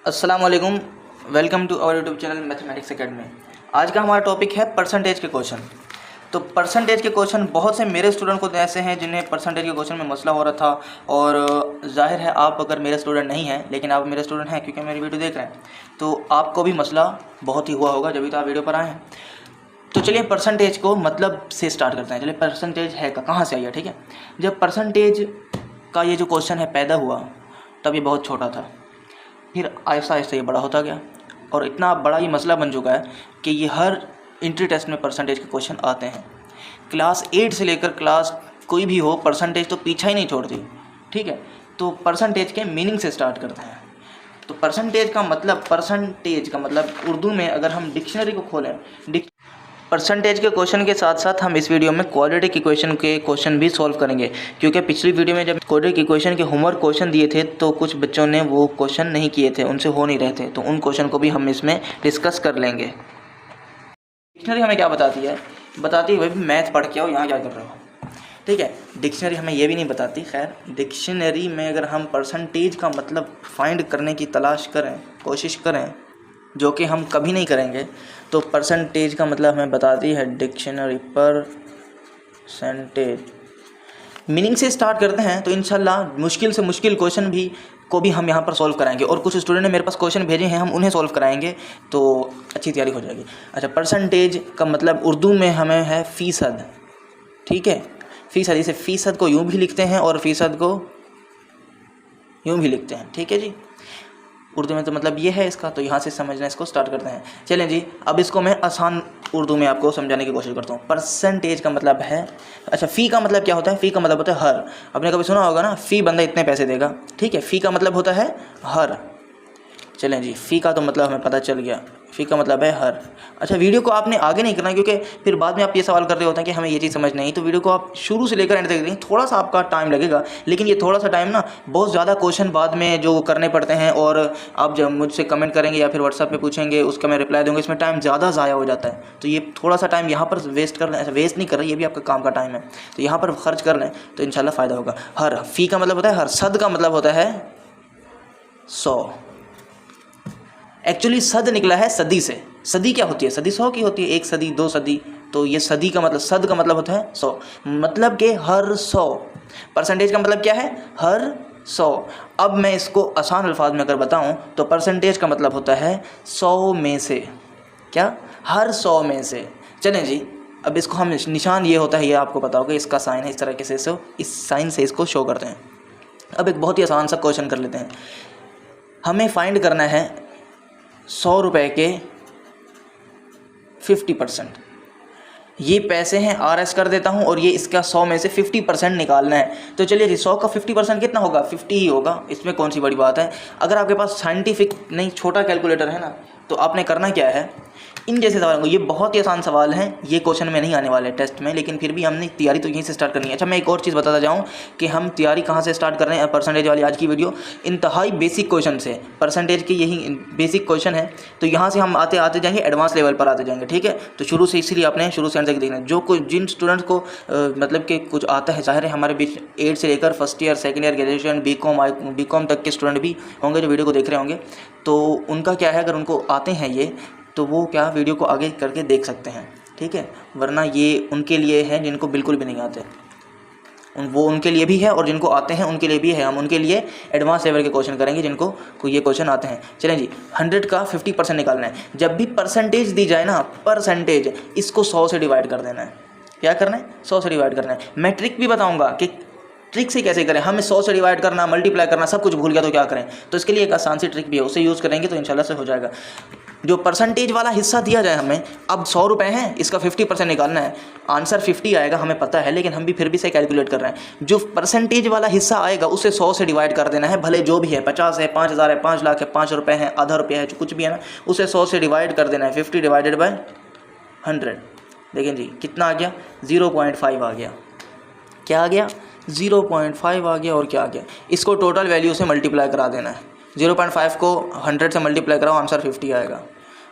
अस्सलाम वालेकुम। Welcome to our YouTube channel mathematics academy. आज का हमारा टॉपिक है परसेंटेज के क्वेश्चन। तो परसेंटेज के क्वेश्चन बहुत से मेरे स्टूडेंट को ऐसे हैं जिन्हें परसेंटेज के क्वेश्चन में मसला हो रहा था, और जाहिर है आप अगर मेरे स्टूडेंट नहीं हैं, लेकिन आप मेरे स्टूडेंट हैं क्योंकि मेरी वीडियो देख रहे हैं, तो आपको भी मसला बहुत ही हुआ होगा, जब भी तो आप वीडियो पर आए हैं। तो चलिए परसेंटेज को मतलब से स्टार्ट करते हैं। चलिए परसेंटेज है कहाँ से आई है, ठीक है। जब परसेंटेज का ये जो क्वेश्चन है पैदा हुआ तब ये बहुत छोटा था, फिर आहिस्ता आहिस्ता ये बड़ा होता गया और इतना बड़ा ये मसला बन चुका है कि ये हर इंट्री टेस्ट में परसेंटेज के क्वेश्चन आते हैं। क्लास 8 से लेकर क्लास कोई भी हो, परसेंटेज तो पीछा ही नहीं छोड़ती, ठीक है। तो परसेंटेज के मीनिंग से स्टार्ट करते हैं। तो परसेंटेज का मतलब उर्दू में अगर हम डिक्शनरी को खोलें, परसेंटेज के क्वेश्चन के साथ साथ हम इस वीडियो में क्वाड्रेटिक इक्वेशन के क्वेश्चन भी सॉल्व करेंगे, क्योंकि पिछली वीडियो में जब क्वाड्रेटिक इक्वेशन के होमवर्क क्वेश्चन दिए थे तो कुछ बच्चों ने वो क्वेश्चन नहीं किए थे, उनसे हो नहीं रहे थे, तो उन क्वेश्चन को भी हम इसमें डिस्कस कर लेंगे। डिक्शनरी हमें क्या बताती है, बताती है भाई मैथ पढ़ के आओ, यहाँ क्या कर रहे हो, ठीक है। डिक्शनरी हमें ये भी नहीं बताती। खैर, डिक्शनरी में अगर हम परसेंटेज का मतलब फाइंड करने की तलाश करें, कोशिश करें, जो कि हम कभी नहीं करेंगे, तो परसेंटेज का मतलब हमें बताती है डिक्शनरी। परसेंटेज मीनिंग से स्टार्ट करते हैं तो इंशाल्लाह मुश्किल से मुश्किल क्वेश्चन भी हम यहाँ पर सॉल्व कराएंगे, और कुछ स्टूडेंट ने मेरे पास क्वेश्चन भेजे हैं, हम उन्हें सॉल्व कराएंगे, तो अच्छी तैयारी हो जाएगी। अच्छा, परसेंटेज का मतलब उर्दू में हमें है फ़ीसद, ठीक है। फ़ीसद, इसे फ़ीसद को यूँ भी लिखते हैं और फ़ीसद को यूँ भी लिखते हैं, ठीक है जी। उर्दू में तो मतलब ये है इसका, तो यहाँ से समझना इसको स्टार्ट करते हैं। चलें जी, अब इसको मैं आसान उर्दू में आपको समझाने की कोशिश करता हूँ। परसेंटेज का मतलब है, अच्छा, फ़ी का मतलब क्या होता है? फ़ी का मतलब होता है हर। आपने कभी सुना होगा ना, फ़ी बंदा इतने पैसे देगा, ठीक है। फ़ी का मतलब होता है हर। चलें जी, फ़ी का तो मतलब हमें पता चल गया, फ़ी का मतलब है हर। अच्छा, वीडियो को आपने आगे नहीं करना, क्योंकि फिर बाद में आप ये सवाल कर रहे होते हैं कि हमें ये चीज़ समझ नहीं, तो वीडियो को आप शुरू से लेकर एंड तक देखें। थोड़ा सा आपका टाइम लगेगा, लेकिन ये थोड़ा सा टाइम ना बहुत ज़्यादा क्वेश्चन बाद में जो करने पड़ते हैं, और आप जब मुझसे कमेंट करेंगे या फिर व्हाट्सअप पे पूछेंगे, उसका मैं रिप्लाई दूँगा, इसमें टाइम ज़्यादा ज़ाया हो जाता है। तो ये थोड़ा सा टाइम यहाँ पर वेस्ट कर लें, ऐसा वेस्ट नहीं कर रहे, ये भी आपका काम का टाइम है, तो यहाँ पर खर्च कर लें तो इंशाल्लाह फ़ायदा होगा। हर, फ़ी का मतलब होता है हर, सद का मतलब होता है 100। एक्चुअली सद निकला है सदी से। सदी क्या होती है? सदी 100 की होती है, एक सदी, दो सदी, तो ये सदी का मतलब, सद का मतलब होता है 100, मतलब कि हर 100। परसेंटेज का मतलब क्या है? हर 100। अब मैं इसको आसान अल्फाज में अगर बताऊं तो परसेंटेज का मतलब होता है 100 में से, क्या? हर 100 में से। चलें जी, अब इसको हम निशान ये होता है, ये आपको पता होगा, इसका साइन है, इस तरीके से इस साइन से इसको शो करते हैं। अब एक बहुत ही आसान सा क्वेश्चन कर लेते हैं। हमें फाइंड करना है 100 रुपये के 50%। ये पैसे हैं, RS कर देता हूँ, और ये इसका 100 में से 50% निकालना है। तो चलिए जी, 100 का 50% कितना होगा? 50 ही होगा, इसमें कौन सी बड़ी बात है। अगर आपके पास साइंटिफिक नहीं, छोटा कैलकुलेटर है ना, तो आपने करना क्या है, इन जैसे सवालों को, ये बहुत ही आसान सवाल हैं, ये क्वेश्चन में नहीं आने वाले टेस्ट में, लेकिन फिर भी हमने तैयारी तो यहीं से स्टार्ट करनी है। अच्छा, मैं एक और चीज़ बताता जाऊँ कि हम तैयारी कहाँ से स्टार्ट कर रहे हैं। परसेंटेज वाली आज की वीडियो इंतहाई बेसिक क्वेश्चन से, परसेंटेज के यही बेसिक क्वेश्चन है, तो यहाँ से हम आते आते जाएंगे, एडवांस लेवल पर आते जाएंगे, ठीक है। तो शुरू से, इसलिए आपने शुरू से एंड तक देखना है। जो कोई जिन स्टूडेंट्स को मतलब कि कुछ आता है, ज़ाहिर है हमारे बीच 8 से लेकर first year, second year, graduation, BCom तक के स्टूडेंट भी होंगे जो वीडियो को देख रहे होंगे, तो उनका क्या है, अगर उनको आते हैं ये, तो वो क्या वीडियो को आगे करके देख सकते हैं, ठीक है। वरना ये उनके लिए है जिनको बिल्कुल भी नहीं आते, वो उनके लिए भी है, और जिनको आते हैं उनके लिए भी है। हम उनके लिए एडवांस लेवल के क्वेश्चन करेंगे जिनको को ये क्वेश्चन आते हैं। चलें जी, 100 का 50% निकालना है। जब भी परसेंटेज दी जाए ना, परसेंटेज, इसको 100 से डिवाइड कर देना है। क्या करना है? 100 से डिवाइड करना है। मैं ट्रिक भी बताऊँगा कि ट्रिक से कैसे करें। हमें 100 से डिवाइड करना, मल्टीप्लाई करना सब कुछ भूल गया तो क्या करें, तो इसके लिए एक आसान सी ट्रिक भी है, उसे यूज़ करेंगे तो इंशाल्लाह से हो जाएगा। जो परसेंटेज वाला हिस्सा दिया जाए हमें, अब 100 रुपये हैं, इसका 50% निकालना है, आंसर 50 आएगा, हमें पता है, लेकिन हम भी फिर भी से कैलकुलेट कर रहे हैं। जो परसेंटेज वाला हिस्सा आएगा उसे 100 से डिवाइड कर देना है, भले जो भी है, 50 है, 5000 है, 5 लाख है, 5 रुपये है, आधा रुपया है, जो कुछ भी है ना, उसे 100 से डिवाइड कर देना है। 50 डिवाइडेड बाय 100, देखें जी कितना आ गया, 0.5 आ गया। क्या आ गया? 0.5 आ गया। और क्या आ गया? इसको टोटल वैल्यू से मल्टीप्लाई करा देना है। 0.5 को 100 से मल्टीप्लाई कराओ, आंसर 50 आएगा।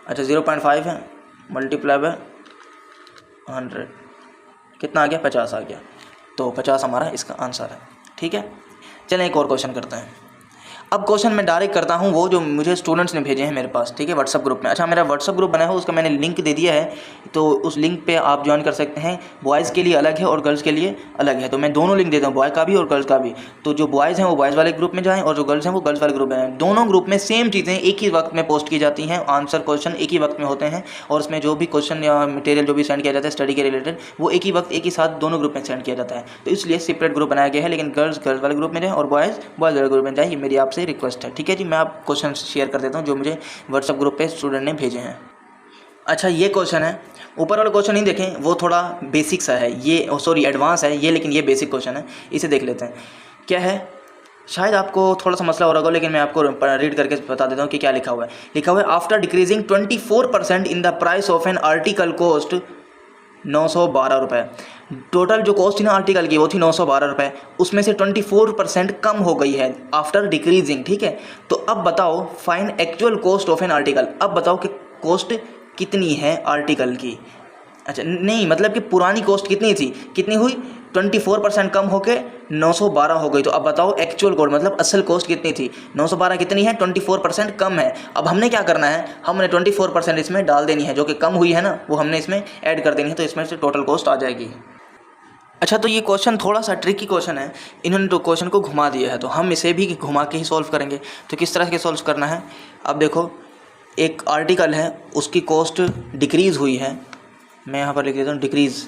अच्छा, 0.5 है, मल्टीप्लाई बाय 100, कितना आ गया? 50 आ गया। तो 50 हमारा इसका आंसर है, ठीक है। चलें एक और क्वेश्चन करते हैं। अब क्वेश्चन मैं डायरेक्ट करता हूँ वो जो मुझे स्टूडेंट्स ने भेजे हैं मेरे पास, ठीक है, व्हाट्सअप ग्रुप में। अच्छा, मेरा व्हाट्सअप ग्रुप बना है, उसका मैंने लिंक दे दिया है, तो उस लिंक पे आप ज्वाइन कर सकते हैं। बॉयज़ के लिए अलग है और गर्ल्स के लिए अलग है, तो मैं दोनों लिंक देता हूँ, बॉय का भी और गर्ल्स का भी। तो जो बॉयज़ हैं वो बॉयज़ वाले ग्रुप में जाएँ और जो गर्ल्स हैं वो गर्ल्स वाले ग्रुप में जाएँ। दोनों ग्रुप में सेम चीज़ें एक ही वक्त में पोस्ट की जाती हैं, आंसर क्वेश्चन एक ही वक्त में होते हैं, और उसमें जो भी क्वेश्चन या मटेरियल जो भी सेंड किया जाता है स्टडी के रिलेटेड, वो एक ही वक्त एक ही साथ दोनों ग्रुप में सेंड किया जाता है। तो इसलिए सेपरेट ग्रुप बनाया गया है, लेकिन गर्ल्स गर्ल्स वाले ग्रुप में जाएँ और बॉयज़ बॉयज़ वाले ग्रुप में जाएँ, ये मेरी आपसे रिक्वेस्ट है, ठीक है जी। मैं आप क्वेश्चन शेयर कर देता हूँ जो मुझे व्हाट्सएप ग्रुप पे स्टूडेंट ने भेजे हैं। अच्छा, ये क्वेश्चन है, ऊपर वाला क्वेश्चन नहीं देखें, वो थोड़ा बेसिक सा है, ये सॉरी एडवांस है ये, लेकिन ये बेसिक क्वेश्चन है, इसे देख लेते हैं। क्या है, शायद आपको थोड़ा सा मसला हो रहा होगा, लेकिन मैं आपको रीड करके बता देता हूँ कि क्या लिखा हुआ है। लिखा हुआ है, after decreasing 24% in the price of an article cost 912 रुपये। टोटल जो कॉस्ट थी ना आर्टिकल की वो थी 912 रुपये, उसमें से 24% कम हो गई है आफ्टर डिक्रीजिंग, ठीक है। तो अब बताओ find actual cost of an article. अब बताओ कि कॉस्ट कितनी है आर्टिकल की। अच्छा नहीं, मतलब कि पुरानी कॉस्ट कितनी थी, कितनी हुई, 24% कम होके 912 हो गई। तो अब बताओ एक्चुअल कॉस्ट मतलब असल कॉस्ट कितनी थी, 912 कितनी है, 24% कम है। अब हमने क्या करना है, हमने 24% इसमें डाल देनी है, जो कि कम हुई है ना वो हमने इसमें ऐड कर देनी है, तो इसमें से टोटल कॉस्ट आ जाएगी। अच्छा, तो ये क्वेश्चन थोड़ा सा ट्रिकी क्वेश्चन है, इन्होंने तो क्वेश्चन को घुमा दिया है, तो हम इसे भी घुमा के ही सॉल्व करेंगे। तो किस तरह से सॉल्व करना है, अब देखो एक आर्टिकल है, उसकी कॉस्ट डिक्रीज़ हुई है, मैं यहाँ पर लिख देता हूँ डिक्रीज़,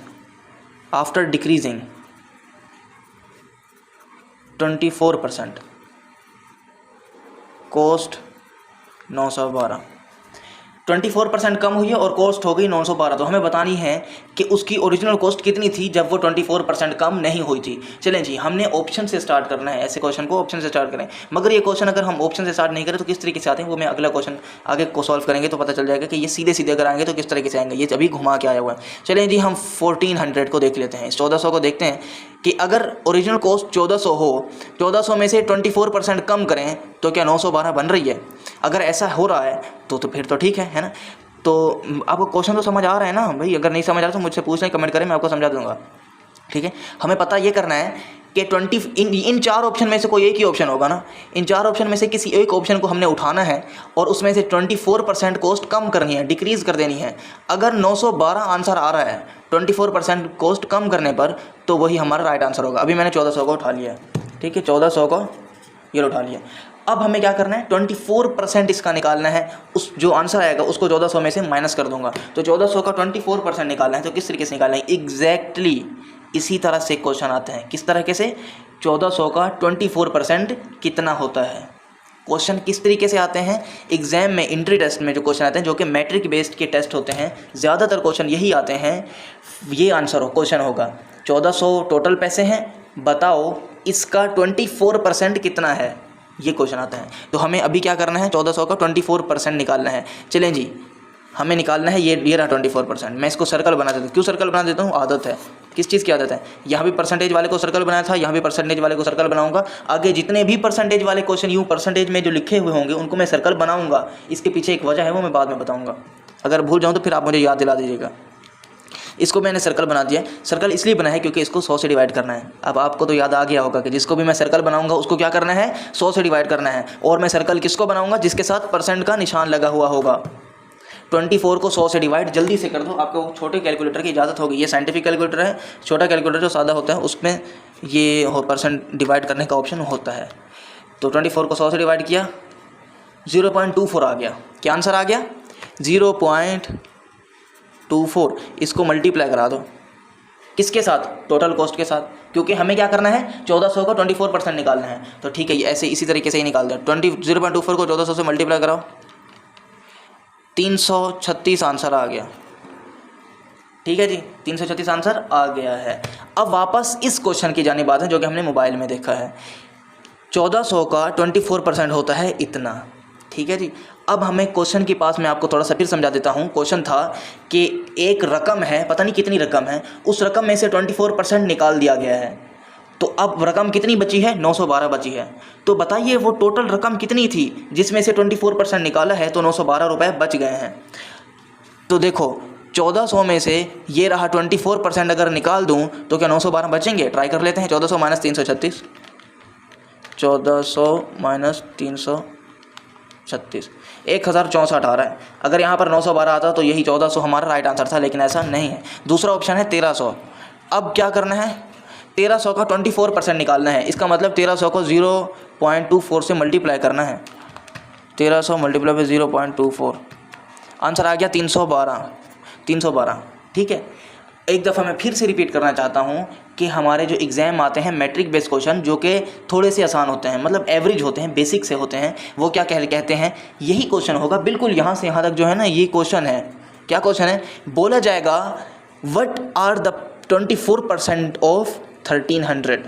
आफ्टर डिक्रीजिंग 24% कॉस्ट 912, 24% कम हुई है और कॉस्ट हो गई 912। तो हमें बतानी है कि उसकी ओरिजिनल कॉस्ट कितनी थी जब वो 24% कम नहीं हुई थी। चलें जी, हमने ऑप्शन से स्टार्ट करना है, ऐसे क्वेश्चन को ऑप्शन से स्टार्ट करें। मगर ये क्वेश्चन अगर हम ऑप्शन से स्टार्ट नहीं करें तो किस तरीके से आते हैं वो मैं अगला क्वेश्चन आगे को सॉल्व करेंगे तो पता चल जाएगा कि ये सीधे सीधे अगर आएंगे तो किस तरीके से आएंगे, ये अभी घुमा के आया हुआ है। चलें जी, हम 1400 को देख लेते हैं, इस 1400 को देखते हैं कि अगर ओरिजिनल कॉस्ट 1400 हो, 1400 में से 24% कम करें तो क्या 912 बन रही है। अगर ऐसा हो रहा है तो फिर तो ठीक है ना। तो आपको क्वेश्चन तो समझ आ रहा है ना भाई, अगर नहीं समझ आ रहा तो मुझसे पूछें, कमेंट करें, मैं आपको समझा दूंगा, ठीक है। हमें पता ये करना है कि 20 इन चार ऑप्शन में से कोई एक ही ऑप्शन होगा ना, इन चार ऑप्शन में से किसी एक ऑप्शन को हमने उठाना है और उसमें से 24% कॉस्ट कम करनी है, डिक्रीज़ कर देनी है। अगर 912 आंसर आ रहा है 24% कॉस्ट कम करने पर, तो वही हमारा राइट आंसर होगा। अभी मैंने 1400 को उठा लिया है, ठीक है, 1400 को ये उठा लिया। अब हमें क्या करना है, 24% इसका निकालना है, उस जो आंसर आएगा उसको 1400 में से माइनस कर दूंगा। तो 1400 का 24% निकालना है, तो किस तरीके से निकालना है, एग्जैक्टली इसी तरह से क्वेश्चन आते हैं। किस तरीके से, 1400 का 24% कितना होता है। क्वेश्चन किस तरीके से आते हैं, एग्जाम में इंट्री टेस्ट में जो क्वेश्चन आते हैं, जो कि मैट्रिक बेस्ड के टेस्ट होते हैं, ज़्यादातर क्वेश्चन यही आते हैं। ये आंसर हो क्वेश्चन होगा 1400 टोटल पैसे हैं, बताओ इसका 24% कितना है, ये क्वेश्चन आता है। तो हमें अभी क्या करना है, 1400 का 24% निकालना है। चलें जी, हमें निकालना है ये रहा 24%। मैं इसको सर्कल बना देता हूँ, क्यों सर्कल बना देता हूँ, आदत है। किस चीज़ की आदत है, यहाँ भी परसेंटेज वाले को सर्कल बनाया था, यहाँ भी परसेंटेज वाले को सर्कल बनाऊंगा। आगे जितने भी परसेंटेज वाले क्वेश्चन यूँ परसेंटेज में जो लिखे हुए होंगे उनको मैं सर्कल बनाऊंगा। इसके पीछे एक वजह है, वो मैं बाद में बताऊँगा। अगर भूल जाऊँ तो फिर आप मुझे याद दिला दीजिएगा। इसको मैंने सर्कल बना दिया। सर्कल इसलिए बना है क्योंकि इसको 100 से डिवाइड करना है। अब आपको तो याद आ गया होगा कि जिसको भी मैं सर्कल बनाऊंगा उसको क्या करना है, 100 से डिवाइड करना है। और मैं सर्कल किसको बनाऊंगा, जिसके साथ परसेंट का निशान लगा हुआ होगा। 24 को 100 से डिवाइड जल्दी से कर दो, आपको छोटे कैलकुलेटर की इजाज़त होगी। ये साइंटिफिक कैलकुलेटर है, छोटा कैलकुलेटर जो सादा होता है उसमें ये परसेंट डिवाइड करने का ऑप्शन होता है। तो 24 को 100 से डिवाइड किया, 0.24 आ गया। क्या आंसर आ गया, 0.24। इसको मल्टीप्लाई करा दो किसके साथ, टोटल कॉस्ट के साथ, क्योंकि हमें क्या करना है, 1400 का 24% निकालना है। तो ठीक है, ये ऐसे इसी तरीके से ही निकाल दो। 0.24 को 1400 से मल्टीप्लाई कराओ, 336 आंसर आ गया। ठीक है जी, 336 आंसर आ गया है। अब वापस इस क्वेश्चन की जानिब बात है जो कि हमने मोबाइल में देखा है। 1400 का 24% होता है इतना। ठीक है जी, अब हमें क्वेश्चन के पास मैं आपको थोड़ा सा फिर समझा देता हूँ। क्वेश्चन था कि एक रकम है, पता नहीं कितनी रकम है, उस रकम में से 24% निकाल दिया गया है। तो अब रकम कितनी बची है, 912 बची है। तो बताइए वो टोटल रकम कितनी थी जिसमें से 24% निकाला है, तो 912 रुपये बच गए हैं। तो देखो 1400 में से ये रहा 24% अगर निकाल दूं तो क्या 912 बचेंगे। ट्राई कर लेते हैं। 1400 माइनस 336, 1400 माइनस 336, 1064 आ रहा है। अगर यहाँ पर 912 आता तो यही 1400 हमारा राइट आंसर था, लेकिन ऐसा नहीं है। दूसरा ऑप्शन है 1300। अब क्या करना है, 1300 का 24% निकालना है। इसका मतलब 1300 को 0.24 से मल्टीप्लाई करना है। 1300 मल्टीप्लाई बाई 0.24, आंसर आ गया 312। ठीक है, एक दफ़ा मैं फिर से रिपीट करना चाहता हूँ कि हमारे जो एग्ज़ाम आते हैं मैट्रिक बेस्ड क्वेश्चन, जो कि थोड़े से आसान होते हैं, मतलब एवरेज होते हैं, बेसिक से होते हैं, वो क्या कहते हैं, यही क्वेश्चन होगा बिल्कुल यहाँ से यहाँ तक जो है ना, ये क्वेश्चन है। क्या क्वेश्चन है, बोला जाएगा व्हाट आर द 24% ऑफ 1300।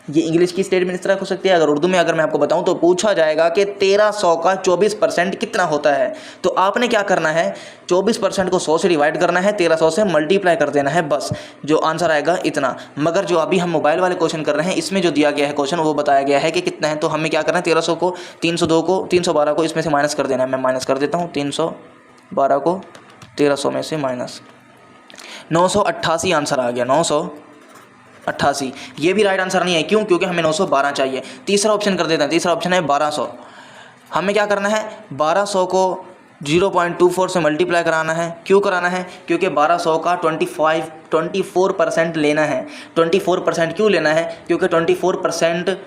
ये इंग्लिश की स्टेटमेंट इस तरह हो सकती है। अगर उर्दू में अगर मैं आपको बताऊं तो पूछा जाएगा कि 1300 का 24% कितना होता है। तो आपने क्या करना है, 24% को 100 से डिवाइड करना है, 1300 से मल्टीप्लाई कर देना है, बस जो आंसर आएगा इतना। मगर जो अभी हम मोबाइल वाले क्वेश्चन कर रहे हैं, इसमें जो दिया गया है क्वेश्चन वो बताया गया है कि कितना है। तो हमें क्या करना है, 1300 को 312 को इसमें से माइनस कर देना है। मैं माइनस कर देता हूँ, 312 को 1300 में से माइनस 988 आंसर आ गया, 988। ये भी राइट आंसर नहीं है, क्यों, क्योंकि हमें 912 चाहिए। तीसरा ऑप्शन कर देते हैं, तीसरा ऑप्शन है 1200। हमें क्या करना है, 1200 को 0.24 से मल्टीप्लाई कराना है। क्यों कराना है, क्योंकि 1200 का 24% लेना है। 24% क्यों लेना है, क्योंकि 24%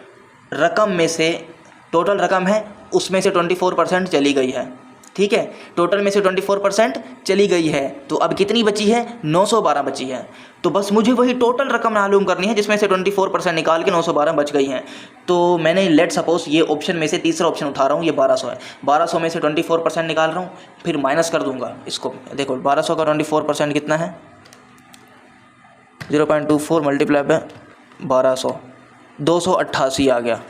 रकम में से, टोटल रकम है उसमें से 24% चली गई है। ठीक है, टोटल में से 24% चली गई है, तो अब कितनी बची है, 912 बची है। तो बस मुझे वही टोटल रकम मालूम करनी है जिसमें से 24% निकाल के 912 बच गई हैं। तो मैंने लेट सपोज ये ऑप्शन में से तीसरा ऑप्शन उठा रहा हूँ, ये 1200 है, 1200 में से 24% निकाल रहा हूँ, फिर माइनस कर दूंगा इसको। देखो 1200 का 24% कितना है, 0.24 मल्टीप्लाई बाय 1200, 288 आ गया।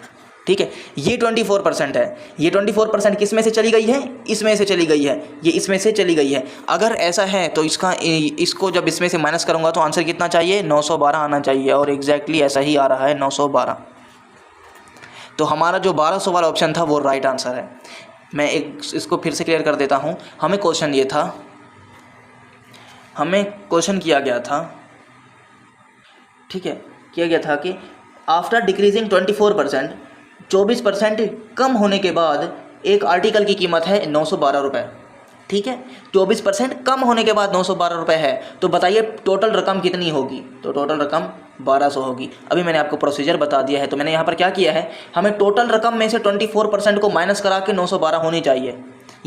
ठीक है, ये 24% है। ये 24% किस में से चली गई है, इसमें से चली गई है, ये इसमें से चली गई है। अगर ऐसा है तो इसको जब इसमें से माइनस करूंगा तो आंसर कितना चाहिए, 912 आना चाहिए, और एग्जैक्टली ऐसा ही आ रहा है, 912। तो हमारा जो 1200 वाला ऑप्शन था वो राइट आंसर है। मैं इसको फिर से क्लियर कर देता हूँ। हमें क्वेश्चन ये था, हमें क्वेश्चन किया गया था, ठीक है, किया गया था कि आफ्टर डिक्रीजिंग 24% कम होने के बाद एक आर्टिकल की कीमत है 912 रुपये। ठीक है, 24% कम होने के बाद 912 रुपये है, तो बताइए टोटल रकम कितनी होगी। तो टोटल रकम 1200 होगी। अभी मैंने आपको प्रोसीजर बता दिया है। तो मैंने यहाँ पर क्या किया है, हमें टोटल रकम में से 24% को माइनस करा के 912 होनी चाहिए।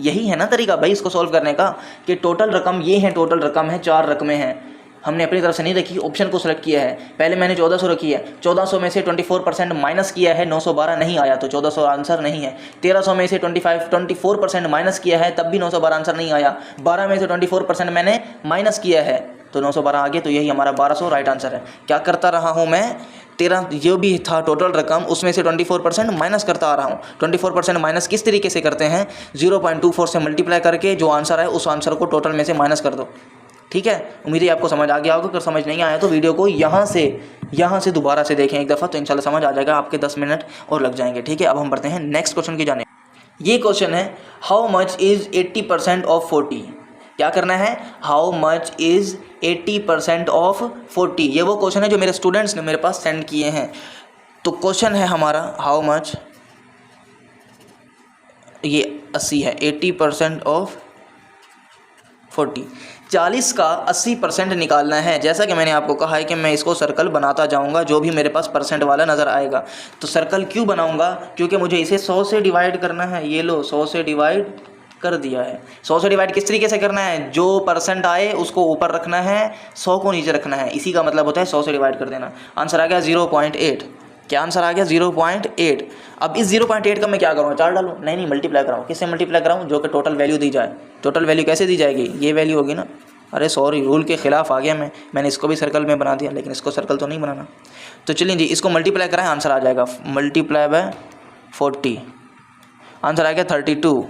यही है ना तरीका भाई इसको सॉल्व करने का, कि टोटल रकम ये है, टोटल रकम है, 4 रकमें हैं, हमने अपनी तरफ से नहीं रखी, ऑप्शन को सेलेक्ट किया है। पहले मैंने 1400 रखी है, 1400 में से 24% माइनस किया है, 912 नहीं आया, तो 1400 आंसर नहीं है। 1300 में से 24% माइनस किया है, तब भी 912 आंसर नहीं आया। 12 में से 24% मैंने माइनस किया है, तो 912 आ गया, तो यही हमारा 1200 राइट आंसर है। क्या करता रहा हूँ मैं, 13 जो भी था टोटल रकम, उसमें से 24% माइनस करता आ रहा हूँ। 24% माइनस किस तरीके से करते हैं, 0.24 से मल्टीप्लाई करके जो आंसर है उस आंसर को टोटल में से माइनस कर दो। ठीक है, उम्मीद है आपको समझ आ गया होगा। अगर समझ नहीं आया तो वीडियो को यहाँ से दोबारा से देखें एक दफ़ा, तो इंशाल्लाह समझ आ जाएगा। आपके 10 मिनट और लग जाएंगे। ठीक है, अब हम बढ़ते हैं नेक्स्ट क्वेश्चन की जाने। ये क्वेश्चन है, हाउ मच इज़ 80% ऑफ 40। क्या करना है, हाउ मच इज़ 80% ऑफ 40। ये वो क्वेश्चन है जो मेरे स्टूडेंट्स ने मेरे पास सेंड किए हैं। तो क्वेश्चन है हमारा, हाउ मच, ये 80 है, 80% ऑफ 40, 40 का 80% निकालना है। जैसा कि मैंने आपको कहा है कि मैं इसको सर्कल बनाता जाऊंगा, जो भी मेरे पास परसेंट वाला नज़र आएगा। तो सर्कल क्यों बनाऊंगा, क्योंकि मुझे इसे 100 से डिवाइड करना है। ये लो, 100 से डिवाइड कर दिया है। 100 से डिवाइड किस तरीके से करना है, जो परसेंट आए उसको ऊपर रखना है, 100 को नीचे रखना है। इसी का मतलब होता है 100 से डिवाइड कर देना। आंसर आ गया 0.8। क्या आंसर आ गया, 0.8। अब इस 0.8 का मैं क्या करूँ, 4 डालूँ, नहीं, मल्टीप्लाई कराऊँ। किससे मल्टीप्लाई कराऊँ, जो कि टोटल वैल्यू दी जाए। टोटल वैल्यू कैसे दी जाएगी, ये वैल्यू होगी ना। अरे सॉरी, रूल के ख़िलाफ़ आ गया मैंने इसको भी सर्कल में बना दिया, लेकिन इसको सर्कल तो नहीं बनाना। तो चलिए जी, इसको मल्टीप्लाई कराएं, आंसर आ जाएगा, मल्टीप्लाई बाय 40, आंसर आ गया 32।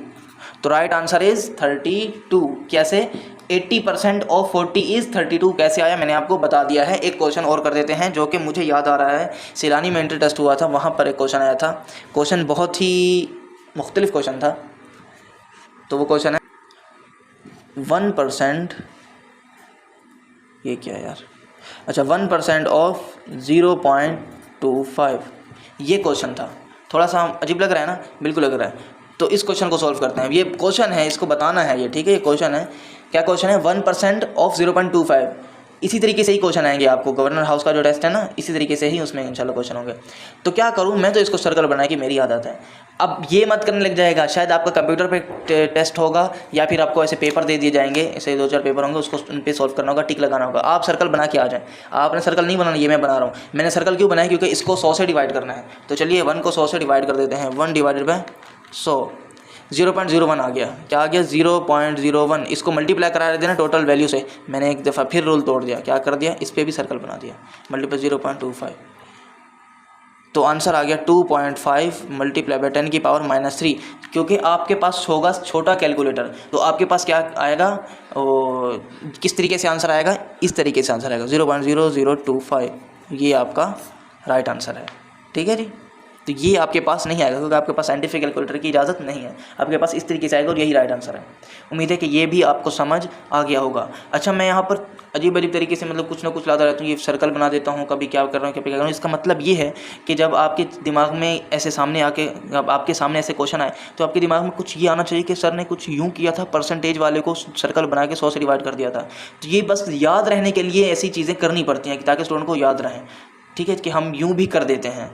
तो राइट आंसर इज़ 32। कैसे, 80% ऑफ 40 इज़ 32। कैसे आया मैंने आपको बता दिया है। एक क्वेश्चन और कर देते हैं जो कि मुझे याद आ रहा है, सैलानी में इंटर टेस्ट हुआ था, वहाँ पर एक क्वेश्चन आया था। क्वेश्चन बहुत ही मुख्तलिफ क्वेश्चन था। तो वो क्वेश्चन है 1%, ये क्या है यार, अच्छा 1% ऑफ 0.25, ये क्वेश्चन था। थोड़ा सा अजीब लग रहा है ना, बिल्कुल लग रहा है। तो इस क्वेश्चन को सॉल्व करते हैं। ये क्वेश्चन है, इसको बताना है ये, ठीक है। ये क्वेश्चन है, क्या क्वेश्चन है, 1% ऑफ 0.25। इसी तरीके से ही क्वेश्चन आएंगे आपको, गवर्नर हाउस का जो टेस्ट है ना, इसी तरीके से ही उसमें इंशाल्लाह क्वेश्चन होंगे। तो क्या करूँ मैं, तो इसको सर्कल बनाए कि मेरी आदत है। अब ये मत करने लग जाएगा, शायद आपका कंप्यूटर पे टेस्ट होगा या फिर आपको ऐसे पेपर दे दिए जाएंगे, ऐसे 2-4 पेपर होंगे, उसको उन पे सॉल्व करना होगा, टिक लगाना होगा। आप सर्कल बना के आ जाएं। आपने सर्कल नहीं बनाना, ये मैं बना रहा हूँ। मैंने सर्कल क्यों बनाया, क्योंकि इसको 100 से डिवाइड करना है। तो चलिए 1 को 100 से डिवाइड कर देते हैं। 1 डिवाइडेड बाय 100, 0.01 आ गया। क्या आ गया, 0.01। इसको मल्टीप्लाई करा देना टोटल वैल्यू से। मैंने एक दफ़ा फिर रूल तोड़ दिया, क्या कर दिया, इस पर भी सर्कल बना दिया, मल्टीप्लाई 0.25। तो आंसर आ गया 2.5 मल्टीप्लाई बाय 10 की पावर -3। क्योंकि आपके पास होगा छोटा कैलकुलेटर, तो आपके पास क्या आएगा, किस तरीके से आंसर आएगा, इस तरीके से आंसर आएगा 0.0025। ये आपका राइट आंसर है, ठीक है जी। तो ये आपके पास नहीं आएगा क्योंकि आपके पास साइंटिफिक कैलकुलेटर की इजाज़त नहीं है। आपके पास इस तरीके से आएगा और यही राइट आंसर है। उम्मीद है कि ये भी आपको समझ आ गया होगा। अच्छा, मैं यहाँ पर अजीब अजीब तरीके से मतलब कुछ ना कुछ लाता रहता हूँ, ये सर्कल बना देता हूँ, कभी क्या कर रहा हूँ, कभी क्या कर रहा हूँ। इसका मतलब ये है कि जब आपके दिमाग में ऐसे सामने आके, जब आपके सामने ऐसे क्वेश्चन आए, तो आपके दिमाग में कुछ ये आना चाहिए कि सर ने कुछ यूँ किया था, परसेंटेज वाले को सर्कल बना के 100 से डिवाइड कर दिया था। तो ये बस याद रहने के लिए ऐसी चीज़ें करनी पड़ती हैं ताकि स्टूडेंट को याद रहें, ठीक है, कि हम यूँ भी कर देते हैं।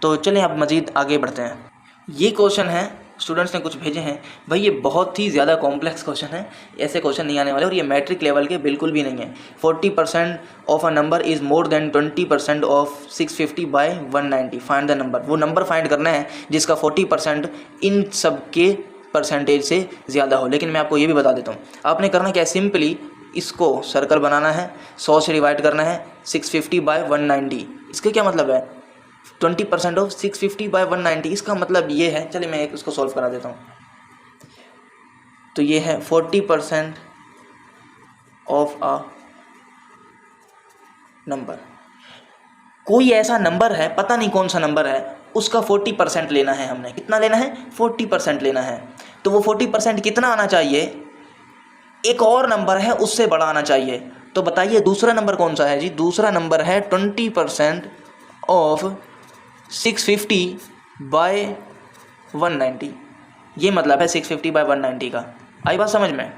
तो चलें अब मज़ीद आगे बढ़ते हैं। ये क्वेश्चन है, स्टूडेंट्स ने कुछ भेजे हैं भाई, ये बहुत ही ज़्यादा कॉम्प्लेक्स क्वेश्चन है, ऐसे क्वेश्चन नहीं आने वाले, और ये मैट्रिक लेवल के बिल्कुल भी नहीं है। 40% of a number is more than 20% of 650 by 190, find the number. वो नंबर फाइंड करना है जिसका 40% इन सब के परसेंटेज से ज़्यादा हो। लेकिन मैं आपको ये भी बता देता हूँ, आपने करना क्या है, सिंपली इसको सर्कल बनाना है, 100 से डिवाइड करना है 650 बाय 190। इसका क्या मतलब है, 20% ऑफ 650 बाय 190। इसका मतलब ये है, चलिए मैं इसको सॉल्व करा देता हूँ। तो ये है 40% ऑफ अ नंबर। कोई ऐसा नंबर है, पता नहीं कौन सा नंबर है, उसका 40% लेना है हमने। कितना लेना है, 40% लेना है। तो वो 40% कितना आना चाहिए, एक और नंबर है उससे बड़ा आना चाहिए। तो बताइए दूसरा नंबर कौन सा है जी, दूसरा नंबर है 20% ऑफ 650 बाय 190। ये मतलब है 650 बाय 190 का। आई बात समझ में।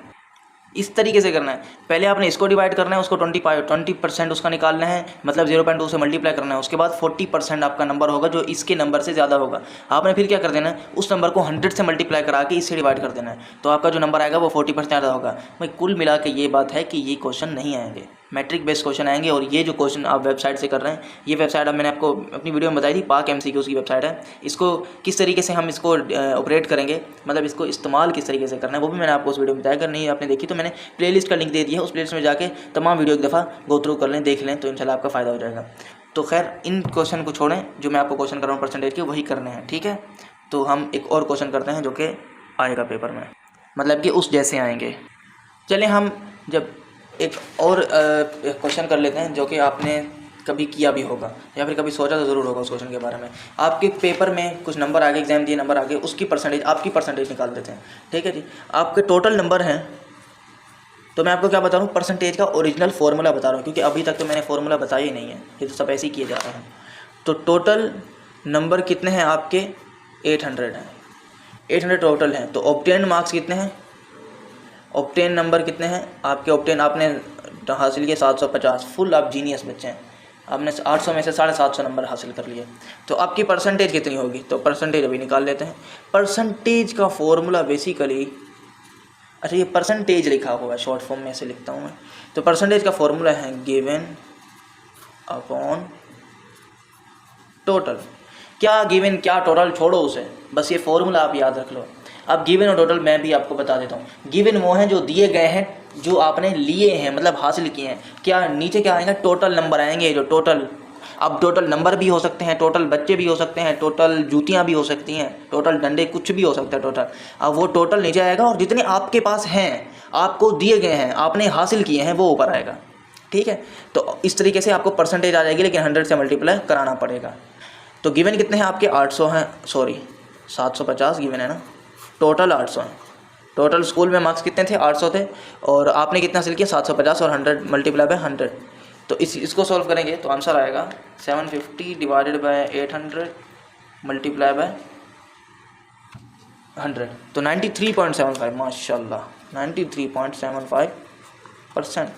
इस तरीके से करना है, पहले आपने इसको डिवाइड करना है, उसको 20% उसका निकालना है, मतलब 0.2 से मल्टीप्लाई करना है। उसके बाद 40% आपका नंबर होगा जो इसके नंबर से ज़्यादा होगा। आपने फिर क्या कर देना है, उस नंबर को 100 से मल्टीप्लाई करा के इससे डिवाइड कर देना है। तो आपका जो नंबर आएगा वो 40% ज़्यादा होगा। भाई कुल मिला के ये बात है कि ये क्वेश्चन नहीं आएंगे, मैट्रिक बेस्ड क्वेश्चन आएंगे। और ये जो क्वेश्चन आप वेबसाइट से कर रहे हैं, ये वेबसाइट अब मैंने आपको अपनी वीडियो में बताई थी, पाक MCQs की वेबसाइट है। इसको किस तरीके से हम इसको ऑपरेट करेंगे, मतलब इसको इस्तेमाल किस तरीके से करना है, वो भी मैंने आपको उस वीडियो में बताया। अगर नहीं आपने देखी तो मैंने प्लेलिस्ट का लिंक दे दिया है, उस प्लेलिस्ट में जाके तमाम वीडियो एक दफ़ा गो थ्रू कर लें, देख लें, तो इंशाल्लाह आपका फ़ायदा हो जाएगा। तो खैर इन क्वेश्चन को छोड़ें, जो मैं आपको क्वेश्चन कर रहा हूँ परसेंटेज के, वही करने हैं, ठीक है। तो हम एक और क्वेश्चन करते हैं जो कि आएगा पेपर में, मतलब कि उस जैसे आएंगे। चलें हम जब एक और क्वेश्चन कर लेते हैं जो कि आपने कभी किया भी होगा या फिर कभी सोचा तो ज़रूर होगा उस क्वेश्चन के बारे में। आपके पेपर में कुछ नंबर आगे, एग्जाम दिए नंबर आगे, उसकी परसेंटेज, आपकी परसेंटेज निकाल देते हैं, ठीक है जी। आपके टोटल नंबर हैं, तो मैं आपको क्या बता रहा हूँ, परसेंटेज का ओरिजिनल फार्मूला बता रहा हूँ, क्योंकि अभी तक तो मैंने फार्मूला बताया ही नहीं है, ये तो सब ऐसे ही किए जा रहे हैं। तो टोटल नंबर कितने हैं आपके, 800 हैं, 800 टोटल हैं। तो ऑब्टेन मार्क्स कितने हैं, ऑब्टेन नंबर कितने हैं आपके, ऑब्टेन आपने हासिल किए 750, फुल आप जीनियस बच्चे हैं, आपने 800 में से 750 नंबर हासिल कर लिए। तो आपकी परसेंटेज कितनी होगी, तो परसेंटेज अभी निकाल लेते हैं। परसेंटेज का फॉर्मूला बेसिकली, अच्छा ये परसेंटेज लिखा हुआ है, शॉर्ट फॉर्म में ऐसे लिखता हूँ मैं। तो परसेंटेज का फॉर्मूला है गिवन अपॉन टोटल। क्या गिवन क्या टोटल, छोड़ो उसे, बस ये फॉर्मूला आप याद रख लो। अब गिवन और टोटल मैं भी आपको बता देता हूँ। गिवन वो हैं जो दिए गए हैं, जो आपने लिए हैं, मतलब हासिल किए हैं। क्या नीचे क्या आएगा, टोटल नंबर आएंगे, जो टोटल, अब टोटल नंबर भी हो सकते हैं, टोटल बच्चे भी हो सकते हैं, टोटल जूतियाँ भी हो सकती हैं, टोटल डंडे, कुछ भी हो सकता है टोटल। अब वो टोटल नीचे आएगा और जितने आपके पास हैं, आपको दिए गए हैं, आपने हासिल किए हैं, वो ऊपर आएगा, ठीक है। तो इस तरीके से आपको परसेंटेज आ जाएगी, लेकिन 100 से मल्टीप्लाई कराना पड़ेगा। तो गिवन कितने हैं आपके, 800 हैं, सॉरी 750 गिवन है ना, टोटल 800 हैं। टोटल स्कूल में मार्क्स कितने थे, 800 थे, और आपने कितना हासिल किया, 750, और 100 मल्टीप्लाई बाय 100। तो इसको सॉल्व करेंगे तो आंसर आएगा 750 डिवाइडेड बाय 800 मल्टीप्लाई बाय 100, तो 93.75 माशाल्लाह 93.75%।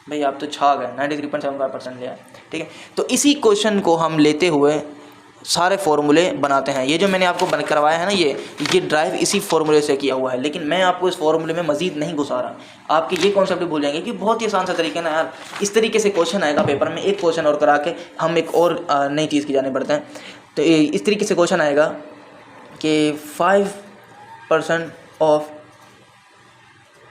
भाई आप तो छा गए, 93.75% लिया। ठीक है, तो इसी क्वेश्चन को हम लेते हुए सारे फॉर्मूले बनाते हैं। ये जो मैंने आपको करवाया है ना, ये ड्राइव इसी फॉर्मूले से किया हुआ है, लेकिन मैं आपको इस फॉर्मूले में मजीद नहीं घुसा रहा। आपके ये कॉन्सेप्ट भूल जाएंगे कि बहुत ही आसान सा तरीका ना यार, इस तरीके से क्वेश्चन आएगा पेपर में, एक क्वेश्चन और करा के हम एक और नई चीज़ की जाने पड़ते हैं। तो इस तरीके से क्वेश्चन आएगा कि 5% ऑफ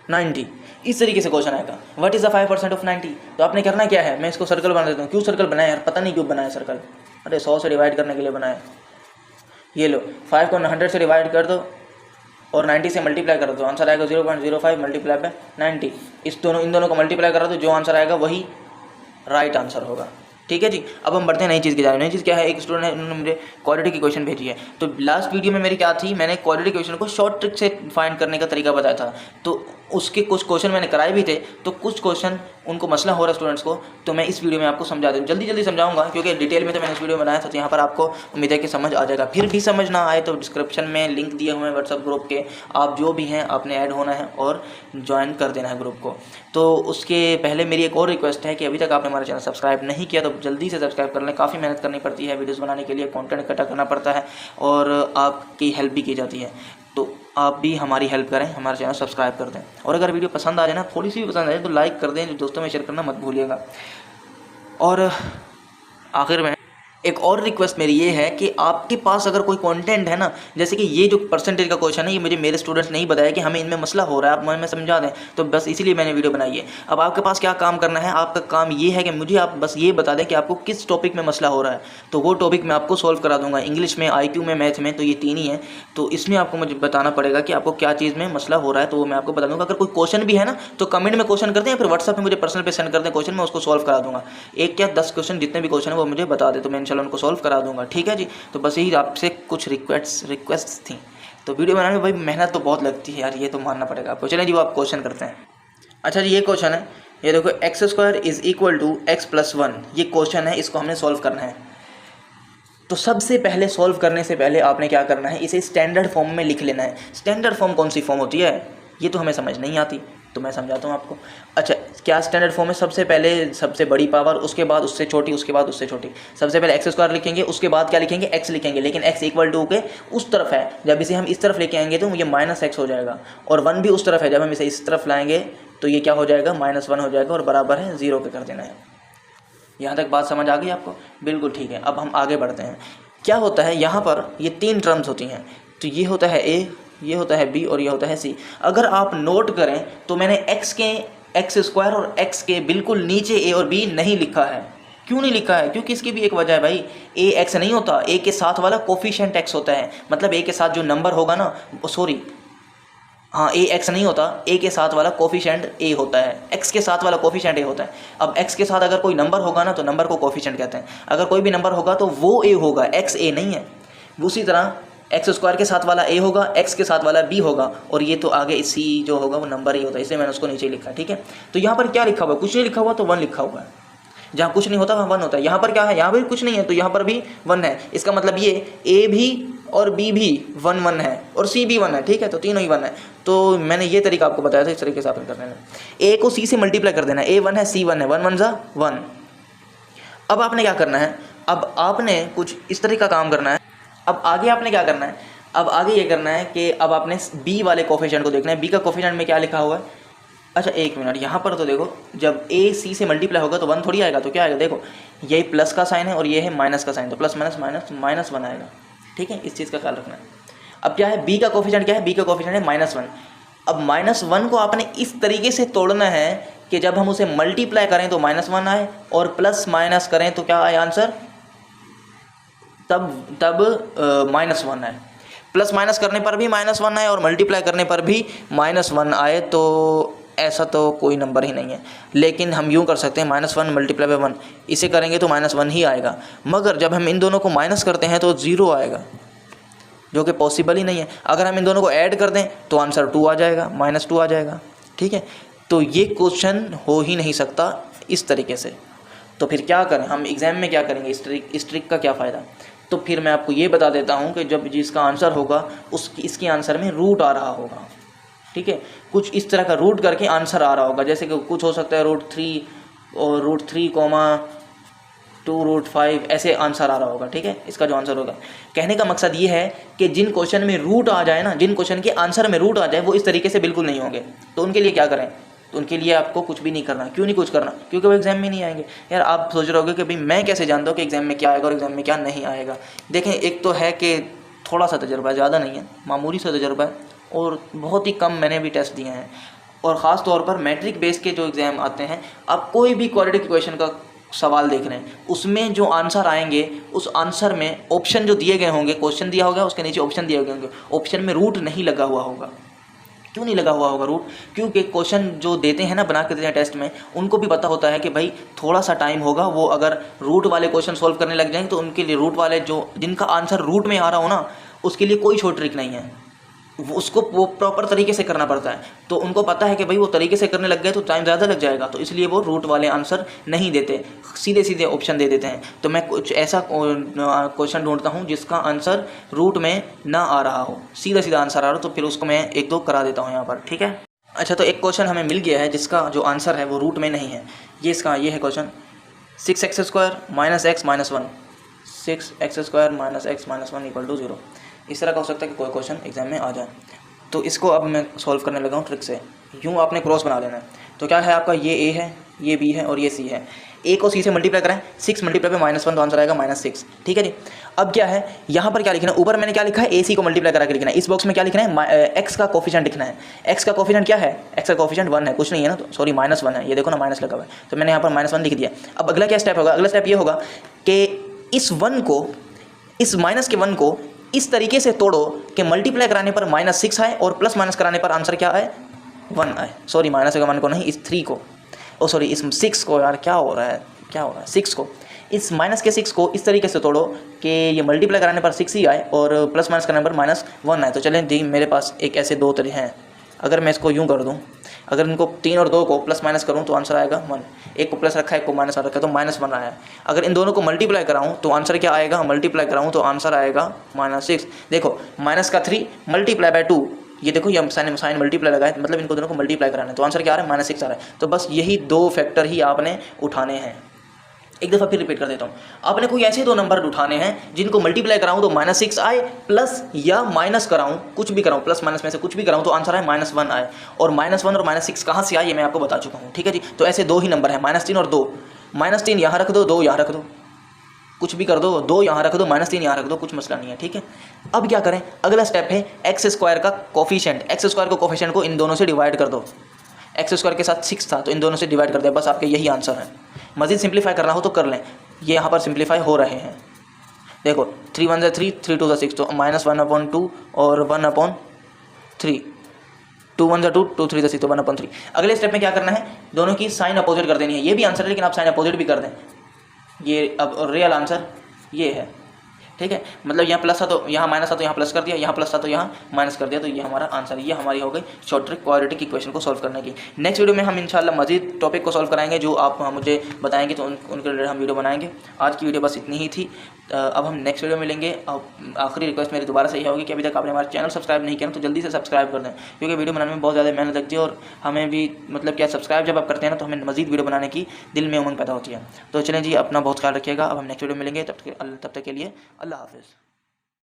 90, इस तरीके से क्वेश्चन आएगा। What is the 5% of 90? तो आपने करना क्या है, मैं इसको सर्कल बना देता हूँ। क्यों सर्कल बनाया यार, पता नहीं क्यों बनाया सर्कल, अरे 100 से डिवाइड करने के लिए बनाया। ये लो, 5 को 100 से डिवाइड कर दो और 90 से मल्टीप्लाई कर दो, आंसर आएगा 0.05 मल्टीप्लाई बाय 90। इन दोनों को मल्टीप्लाई करा दो, जो आंसर आएगा वही राइट आंसर होगा। ठीक है जी, अब हम बढ़ते हैं नई चीज़ की जाने। नई चीज़ क्या है, एक स्टूडेंट है, उन्होंने मुझे क्वाड्रेटिक इक्वेशन भेजी है। तो लास्ट वीडियो में मेरी क्या थी, मैंने क्वाड्रेटिक इक्वेशन को शॉर्ट ट्रिक से फाइंड करने का तरीका बताया था। तो उसके कुछ क्वेश्चन मैंने कराए भी थे, तो कुछ क्वेश्चन उनको मसला हो रहा है स्टूडेंट्स को, तो मैं इस वीडियो में आपको समझा दूँ, जल्दी समझाऊंगा, क्योंकि डिटेल में तो मैंने इस वीडियो में बनाया था। तो यहाँ पर आपको उम्मीद है कि समझ आ जाएगा। फिर भी समझ ना आए तो डिस्क्रिप्शन में लिंक दिए हुए हैं व्हाट्सअप ग्रुप के, आप जो भी हैं आपने ऐड होना है और ज्वाइन कर देना है ग्रुप को। तो उसके पहले मेरी एक और रिक्वेस्ट है कि अभी तक आपने हमारा चैनल सब्सक्राइब नहीं किया तो जल्दी से सब्सक्राइब कर लें। काफ़ी मेहनत करनी पड़ती है वीडियोज़ बनाने के लिए, कंटेंट इकट्ठा करना पड़ता है और आपकी हेल्प भी की जाती है। तो आप भी हमारी हेल्प करें, हमारा चैनल सब्सक्राइब कर दें, और अगर वीडियो पसंद आ जाए ना, थोड़ी सी भी पसंद आ जाए तो लाइक कर दें, दोस्तों में शेयर करना मत भूलिएगा। और आखिर में एक और रिक्वेस्ट मेरी ये है कि आपके पास अगर कोई कंटेंट है ना, जैसे कि ये जो परसेंटेज का क्वेश्चन है, ये मुझे मेरे स्टूडेंट्स नहीं बताया कि हमें इनमें मसला हो रहा है, आप मैं समझा दें, तो बस इसीलिए मैंने वीडियो बनाई है। अब आपके पास क्या काम करना है, आपका काम ये है कि मुझे आप बस ये बता दें कि आपको किस टॉपिक में मसला हो रहा है, तो वो टॉपिक मैं आपको सॉल्व करा दूंगा। इंग्लिश में, IQ में, मैथ में, तो ये 3 ही है। तो इसमें आपको मुझे बताना पड़ेगा कि आपको क्या चीज़ में मसला हो रहा है, तो वो मैं आपको बता दूंगा। अगर कोई क्वेश्चन भी है ना, तो कमेंट में क्वेश्चन कर दें या फिर व्हाट्सअप में मुझे पर्सनल पे सेंड कर दें क्वेश्चन, मैं उसको सॉल्व करा दूंगा। एक क्या 10 क्वेश्चन, जितने भी क्वेश्चन है वो मुझे बता दे, तो मैं इंशाल्लाह उनको सॉल्व करा दूंगा। ठीक है जी, तो बस यही आपसे कुछ रिक्वेस्ट थी। तो वीडियो बनाने में भाई मेहनत तो बहुत लगती है यार, ये तो मानना पड़ेगा आपको। चलें जी, वो आप क्वेश्चन करते हैं। अच्छा जी, ये क्वेश्चन है, ये देखो, x² is equal to x+1, ये क्वेश्चन है, इसको हमने सॉल्व करना है। तो सबसे पहले सॉल्व करने से पहले आपने क्या करना है, इसे स्टैंडर्ड फॉर्म में लिख लेना है। स्टैंडर्ड फॉर्म कौन सी फॉर्म होती है, ये तो हमें समझ नहीं आती, तो मैं समझाता हूँ आपको। अच्छा, क्या स्टैंडर्ड फॉर्म है, सबसे पहले सबसे बड़ी पावर, उसके बाद उससे छोटी, उसके बाद उससे छोटी। सबसे पहले x² लिखेंगे, उसके बाद क्या लिखेंगे, x लिखेंगे, लेकिन x इक्वल टू के उस तरफ है। जब इसे हम इस तरफ लेके आएंगे तो ये -x हो जाएगा, और 1 भी उस तरफ है, जब हम इसे इस तरफ लाएंगे तो ये क्या हो जाएगा, -1 हो जाएगा, और बराबर है 0 के कर देना है। यहाँ तक बात समझ आ गई आपको? बिल्कुल ठीक है। अब हम आगे बढ़ते हैं। क्या होता है यहाँ पर, ये 3 टर्म्स होती हैं, तो ये होता है A, ये होता है B और ये होता है C। अगर आप नोट करें तो मैंने x² और x के बिल्कुल नीचे A और B नहीं लिखा है। क्यों नहीं लिखा है? क्योंकि इसकी भी एक वजह है भाई। A x नहीं होता, A के साथ वाला कोफिशिएंट x होता है, मतलब A के साथ जो नंबर होगा ना, सॉरी हाँ, A x नहीं होता, A के साथ वाला कोफिशिएंट A होता है, x के साथ वाला कोफिशिएंट A होता है। अब x के साथ अगर कोई नंबर होगा ना, तो नंबर को कोफिशिएंट कहते हैं। अगर कोई भी नंबर होगा तो वो A होगा, x A नहीं है। उसी तरह x² के साथ वाला A होगा, x के साथ वाला B होगा, और ये तो आगे C जो होगा वो नंबर ही होता है, इसलिए मैंने उसको नीचे लिखा। ठीक है, तो यहाँ पर क्या लिखा हुआ है, कुछ नहीं लिखा हुआ तो 1 लिखा हुआ है। जहाँ कुछ नहीं होता वहाँ 1 होता है। यहाँ पर क्या है, यहाँ पर कुछ नहीं है तो यहाँ पर भी 1 है। इसका मतलब ये A भी और B भी 1 है और C भी 1 है। ठीक है, तो तीनों ही 1 है। तो मैंने ये तरीका आपको बताया था, इस तरीके से आपने करना है। A को C से मल्टीप्लाई कर देना, A 1 है, C 1 है, 1 1 जा 1। अब आपने क्या करना है, अब आपने कुछ इस तरह का काम करना है। अब आगे आपने क्या करना है, अब आगे ये करना है कि अब आपने B वाले कोफिशिएंट को देखना है। B का कोफिशिएंट में क्या लिखा हुआ है, अच्छा एक मिनट, यहाँ पर तो देखो, जब A C से मल्टीप्लाई होगा तो 1 थोड़ी आएगा, तो क्या आएगा, देखो ये प्लस का साइन है और ये है माइनस का साइन, तो प्लस माइनस माइनस माइनस 1 आएगा। ठीक है, इस चीज़ का ख्याल रखना है। अब क्या है, B का कोफिशिएंट क्या है, B का कोफिशिएंट है -1। अब -1 को आपने इस तरीके से तोड़ना है कि जब हम उसे मल्टीप्लाई करें तो -1 आए, और प्लस माइनस करें तो क्या आए आंसर, तब -1 आए। प्लस माइनस करने पर भी -1 आए और मल्टीप्लाई करने पर भी -1 आए, तो ऐसा तो कोई नंबर ही नहीं है। लेकिन हम यूँ कर सकते हैं, -1 मल्टीप्लाई बाय 1, इसे करेंगे तो -1 ही आएगा। मगर जब हम इन दोनों को माइनस करते हैं तो 0 आएगा, जो कि पॉसिबल ही नहीं है। अगर हम इन दोनों को ऐड कर दें तो आंसर 2 आ जाएगा, -2 आ जाएगा। ठीक है, तो ये क्वेश्चन हो ही नहीं सकता इस तरीके से। तो फिर क्या करें हम, एग्ज़ाम में क्या करेंगे, इस ट्रिक का क्या फ़ायदा। तो फिर मैं आपको ये बता देता हूँ कि जब जिसका आंसर होगा इसके आंसर में रूट आ रहा होगा, ठीक है। कुछ इस तरह का रूट करके आंसर आ रहा होगा, जैसे कि कुछ हो सकता है √3 और √3,2√5 ऐसे आंसर आ रहा होगा, ठीक है। इसका जो आंसर होगा, कहने का मकसद ये है कि जिन क्वेश्चन में रूट आ जाए ना, जिन क्वेश्चन के आंसर में रूट आ जाए वो इस तरीके से बिल्कुल नहीं होंगे। तो उनके लिए क्या करें, तो उनके लिए आपको कुछ भी नहीं करना। क्यों नहीं कुछ करना? क्योंकि वो एग्जाम में नहीं आएंगे। यार आप सोच रहे होगे कि भाई मैं कैसे जानता हूँ कि एग्जाम में क्या आएगा और एग्जाम में क्या नहीं आएगा। देखें, एक तो है कि थोड़ा सा तजुर्बा है, ज़्यादा नहीं है, मामूली सा तजुर्बा है, और बहुत ही कम मैंने भी टेस्ट दिए हैं। और ख़ास तौर पर मैट्रिक बेस के जो एग्ज़ाम आते हैं, आप कोई भी क्वालिटी क्वेश्चन का सवाल देख रहे हैं, उसमें जो आंसर आएंगे उस आंसर में ऑप्शन जो दिए गए होंगे, क्वेश्चन दिया होगा उसके नीचे ऑप्शन दिए गए होंगे, ऑप्शन में रूट नहीं लगा हुआ होगा। क्यों नहीं लगा हुआ होगा रूट? क्योंकि क्वेश्चन जो देते हैं ना, बना के देते हैं टेस्ट में, उनको भी पता होता है कि भाई थोड़ा सा टाइम होगा, वो अगर रूट वाले क्वेश्चन सॉल्व करने लग जाएंगे तो उनके लिए रूट वाले जो जिनका आंसर रूट में आ रहा हो ना, उसके लिए कोई शॉर्ट ट्रिक नहीं है, उसको वो प्रॉपर तरीके से करना पड़ता है। तो उनको पता है कि भाई वो तरीके से करने लग गए तो टाइम ज़्यादा लग जाएगा, तो इसलिए वो रूट वाले आंसर नहीं देते, सीधे सीधे ऑप्शन दे देते हैं। तो मैं कुछ ऐसा क्वेश्चन ढूंढता हूँ जिसका आंसर रूट में ना आ रहा हो, सीधा सीधा आंसर आ रहा हो, तो फिर उसको मैं 1-2 करा देता हूँ यहाँ पर, ठीक है। अच्छा, तो एक क्वेश्चन हमें मिल गया है जिसका जो आंसर है वो रूट में नहीं है। ये है question 6x² - x - 1 6x² - x - 1 = 0। इस तरह का हो सकता है कि कोई क्वेश्चन एग्जाम में आ जाए। तो इसको अब मैं सॉल्व करने लगा हूँ ट्रिक से। यूँ आपने क्रॉस बना लेना है। तो क्या है आपका, ये A है, ये B है और ये C है। A को C से मल्टीप्लाई कराएं, 6 मल्टीप्लाई पे -1 तो आंसर आएगा -6, ठीक है जी। अब क्या है, यहाँ पर क्या लिखना है, ऊपर मैंने क्या लिखा है, AC को मल्टीप्लाई करा के लिखना है। इस बॉक्स में क्या लिखना है, x का कोफिशिएंट लिखना है। x का कोफिशिएंट क्या है, x का कोफिशिएंट 1 है, कुछ नहीं है ना, तो सॉरी -1 है, ये देखो ना माइनस लगा हुआ है, तो मैंने यहाँ पर -1 लिख दिया। अब अगला क्या स्टेप होगा, अगला स्टेप ये होगा कि इस माइनस के 1 को इस तरीके से तोड़ो कि मल्टीप्लाई कराने पर -6 आए और प्लस माइनस कराने पर आंसर क्या आए, 1 आए। सॉरी, -1 को नहीं, इस 3 को, सॉरी इस 6 को, यार क्या हो रहा है 6 को, इस माइनस के 6 को इस तरीके से तोड़ो कि ये मल्टीप्लाई कराने पर 6 ही आए और प्लस माइनस कराने पर -1 आए। तो चलें जी, मेरे पास एक ऐसे 2 तरीके हैं। अगर मैं इसको यूँ कर दूँ, अगर इनको 3 और 2 को प्लस माइनस करूँ तो आंसर आएगा 1। एक को प्लस रखा है, एक को माइनस रखा है, तो -1 आया। अगर इन दोनों को मल्टीप्लाई कराऊँ तो आंसर क्या आएगा, मल्टीप्लाई कराऊँ तो आंसर आएगा -6। देखो, माइनस का 3 मल्टीप्लाई बाय 2, ये देखो ये साइन मल्टीप्लाई लगा है, मतलब इनको दोनों को मल्टीप्लाई कराना है, तो आंसर क्या आ रहा है, -6 आ रहा है। तो बस यही 2 फैक्टर ही आपने उठाने हैं। एक दफ़ा फिर रिपीट कर देता हूँ, आपने कोई ऐसे 2 नंबर उठाने हैं जिनको मल्टीप्लाई कराऊँ तो -6 आए, प्लस या माइनस कराऊँ, कुछ भी कराऊँ, प्लस माइनस में से कुछ भी कराऊँ तो आंसर आए -1 आए। और -1 और -6 कहाँ से आए ये मैं आपको बता चुका हूँ, ठीक है जी। तो ऐसे 2 ही नंबर हैं, -3 और 2। -3 यहाँ रख दो, 2 यहाँ रख दो, कुछ भी कर दो, 2 यहाँ रख दो, -3 यहाँ रख दो, कुछ मसला नहीं है, ठीक है। अब क्या करें, अगला स्टेप है x² का कोफिशिएंट, x² को कोफिशिएंट को इन दोनों से डिवाइड कर दो। x² के साथ 6 था तो इन दोनों से डिवाइड कर दिया, बस आपके यही आंसर है। मज़ीद सिंप्लीफाई करना हो तो कर लें, ये यहाँ पर सिंप्लीफाई हो रहे हैं। देखो 3 1 3, 3 2 6, तो -1/2 और 1/3, 2 1 2, 2 3 6, तो 1/3। अगले स्टेप में क्या करना है, दोनों की साइन अपोजिट कर देनी है। ये भी आंसर है लेकिन आप साइन अपोजिट भी कर दें। ये अब रियल आंसर ये है, ठीक है। मतलब यहाँ प्लस था तो यहाँ माइनस था तो यहाँ प्लस कर दिया, यहाँ प्लस था तो यहाँ माइनस कर दिया, तो ये हमारा आंसर, ये हमारी हो गई शॉर्ट ट्रिक क्वाड्रेटिक इक्वेशन को सॉल्व करने की। नेक्स्ट वीडियो में हम इंशाल्लाह मजीद टॉपिक को सॉल्व कराएंगे, जो आप मुझे बताएंगे तो उनके रिलेटेड हम वीडियो बनाएंगे। आज की वीडियो बस इतनी ही थी, अब हम नेक्स्ट वीडियो मिलेंगे। अब आखिरी रिक्वेस्ट मेरी दोबारा से यही होगी कि अभी तक आपने हमारा चैनल सब्सक्राइब नहीं किया तो जल्दी से सब्सक्राइब कर दें, क्योंकि वीडियो बनाने में बहुत ज़्यादा मेहनत लगती है और हमें भी मतलब क्या सब्सक्राइब जब आप करते हैं ना तो हमें मजीद वीडियो बनाने की दिल में उमंग पैदा होती है। तो चलें जी, अपना बहुत ख्याल रखिएगा। अब हम नेक्स्ट वीडियो मिलेंगे, तब तक के लिए अल्लाह हाफ़िज़।